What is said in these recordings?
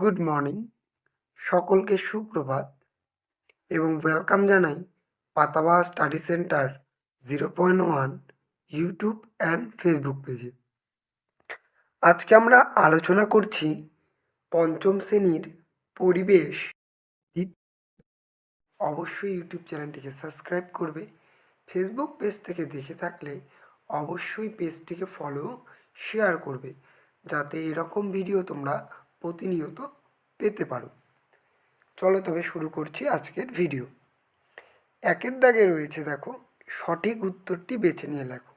Good morning, সকলকে সুপ্রভাত এবং ওয়েলকাম জানাই Patabahar study centre 0.1 YouTube and Facebook পেজে। আজকে আমরা আলোচনা করছি পঞ্চম শ্রেণীর পরিবেশ। অবশ্যই ইউটিউব চ্যানেলটিকে সাবস্ক্রাইব করবে। ফেসবুক পেজ থেকে দেখে থাকলে অবশ্যই পেজটিকে ফলো শেয়ার করবে, যাতে এরকম ভিডিও তোমরা প্রতিনিয়ত পেতে পারো। চলো তবে শুরু করছি আজকের ভিডিও। একের দাগে রয়েছে, দেখো, সঠিক উত্তরটি বেছে নিয়ে লেখো।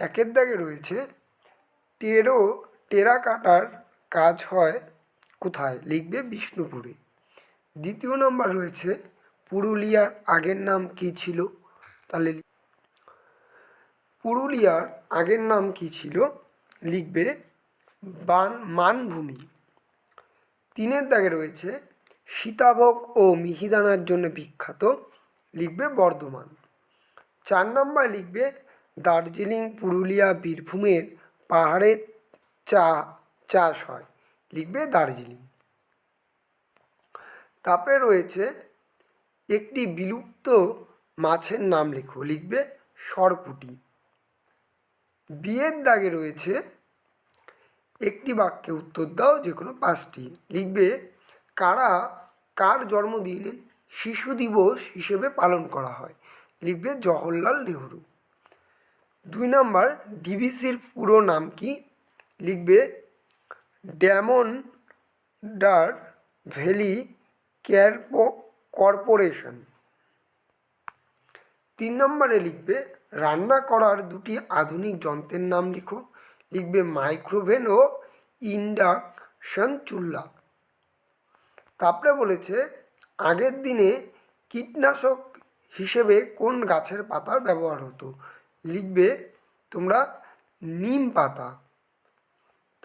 একের দাগে রয়েছে টেরাকোটার কাজ হয় কোথায়? লিখবে বিষ্ণুপুরে। দ্বিতীয় নম্বর রয়েছে পুরুলিয়ার আগের নাম কী ছিল? তাহলে পুরুলিয়ার আগের নাম কী ছিল? লিখবে মানভূমি। তিনের দাগে রয়েছে সীতাভোগ ও মিহিদানার জন্য বিখ্যাত, লিখবে বর্ধমান। 4 নম্বর লিখবে দার্জিলিং, পুরুলিয়া, বীরভূমের পাহাড়ে চাষ হয়, লিখবে দার্জিলিং। তারপরে রয়েছে একটি বিলুপ্ত মাছের নাম লেখো, লিখবে সরপুঁটি। বিয়ের দাগে রয়েছে একটি বাক্যে উত্তর দাও, যে কোনো 5টি, লিখবে কার জন্মদিন শিশু দিবস হিসেবে পালন করা হয়? লিখবে জওহরলাল নেহরু। 2 নম্বর ডিভিসির পুরো নাম কি? লিখবে ডায়মন্ডার ভ্যালি কর্পোরেশন। 3 নম্বরে লিখবে রান্না করার দুটি আধুনিক যন্ত্রের নাম লিখো, লিখবে মাইক্রোওভেন ও ইন্ডাকশন চুল্লা। তারপরে বলেছে আগের দিনে কীটনাশক হিসেবে কোন গাছের পাতার ব্যবহার হতো? লিখবে তোমরা নিম পাতা।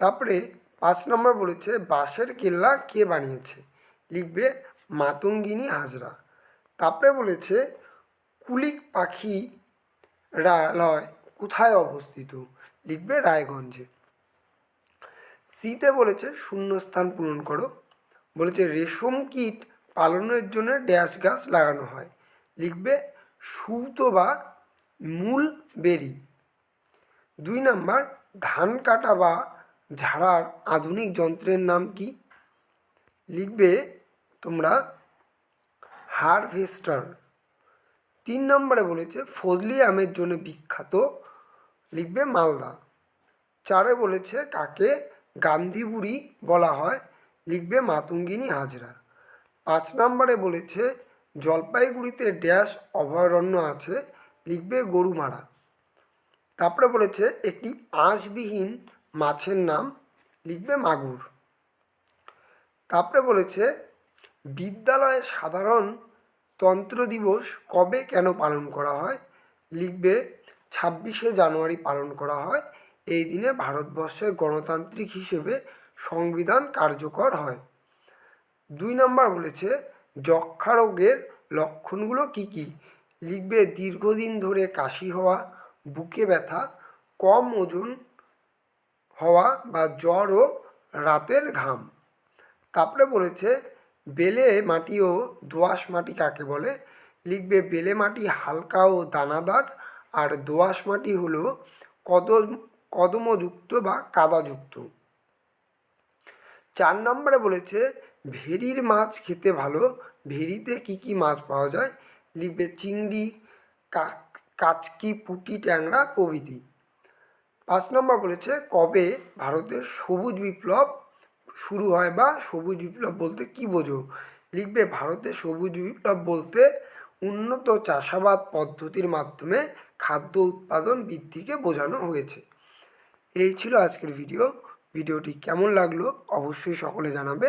তারপরে 5 নম্বর বলেছে বাঁশের কেল্লা কে বানিয়েছে? লিখবে মাতঙ্গিনী হাজরা। তারপরে বলেছে কুলিক পাখিরালয় কোথায় অবস্থিত? লিখবে রায়গঞ্জে। সিতে বলেছে শূন্যস্থান পূরণ করো। বলেছে রেশম কীট পালনের জন্য ড্যাশ গাছ লাগানো হয়, লিখবে সুতো বা মূলবেরি। 2 নম্বর ধান কাটা বা ঝাড়ার আধুনিক যন্ত্রের নাম কি? লিখবে তোমরা হারভেস্টার। 3 নম্বরে বলেছে ফজলি আমের জন্য বিখ্যাত, লিখবে মালদা। 4এ বলেছে কাকে গান্ধী বুড়ি বলা হয়? লিখবে মাতঙ্গিনী হাজরা। 5 নম্বরে বলেছে জলপাইগুড়িতে ড্যাশ অভয়ারণ্য আছে, লিখবে গরুমারা। তারপরে বলেছে একটি আঁশবিহীন মাছের নাম, লিখবে মাগুর। তারপরে বলেছে বিদ্যালয়ে সাধারণতন্ত্র দিবস কবে কেন পালন করা হয়? লিখবে 26শে জানুয়ারি পালন করা হয়। এই দিনে ভারতবর্ষের গণতান্ত্রিক হিসেবে সংবিধান কার্যকর হয়। 2 নম্বর বলেছে যক্ষ্মা রোগের লক্ষণগুলো কি কি? লিখবে দীর্ঘদিন ধরে কাশি হওয়া, বুকে ব্যথা, কম ওজন হওয়া বা জ্বর ও রাতের ঘাম। তারপরে বলেছে বেলে মাটি ও দোআঁশ মাটি কাকে বলে? লিখবে বেলে মাটি হালকা ও দানাদার, আর দোআঁশ মাটি হলো কদমযুক্ত বা কাদাযুক্ত। 4 নম্বরে বলেছে ভেরির মাছ খেতে ভালো, ভেরিতে কি কি মাছ পাওয়া যায়? লিখবে চিংড়ি, কাচকি, পুঁটি, ট্যাংরা প্রভৃতি। 5 নম্বর বলেছে কবে ভারতের সবুজ বিপ্লব শুরু হয় বা সবুজ বিপ্লব বলতে কি বোঝো? লিখবে ভারতের সবুজ বিপ্লব বলতে উন্নত চাষাবাদ পদ্ধতির মাধ্যমে খাদ্য উৎপাদন বৃদ্ধিকে বোঝানো হয়েছে। এই ছিল আজকের ভিডিওটি কেমন লাগলো অবশ্যই সকলে জানাবে,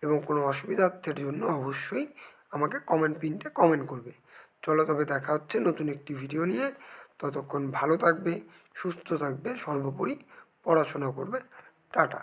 এবং কোনো অসুবিধার্থের জন্য অবশ্যই আমাকে কমেন্ট পিনটে কমেন্ট করবে। চলো তবে দেখা হচ্ছে নতুন একটি ভিডিও নিয়ে। ততক্ষণ ভালো থাকবে, সুস্থ থাকবে, সর্বোপরি পড়াশোনা করবে। টাটা।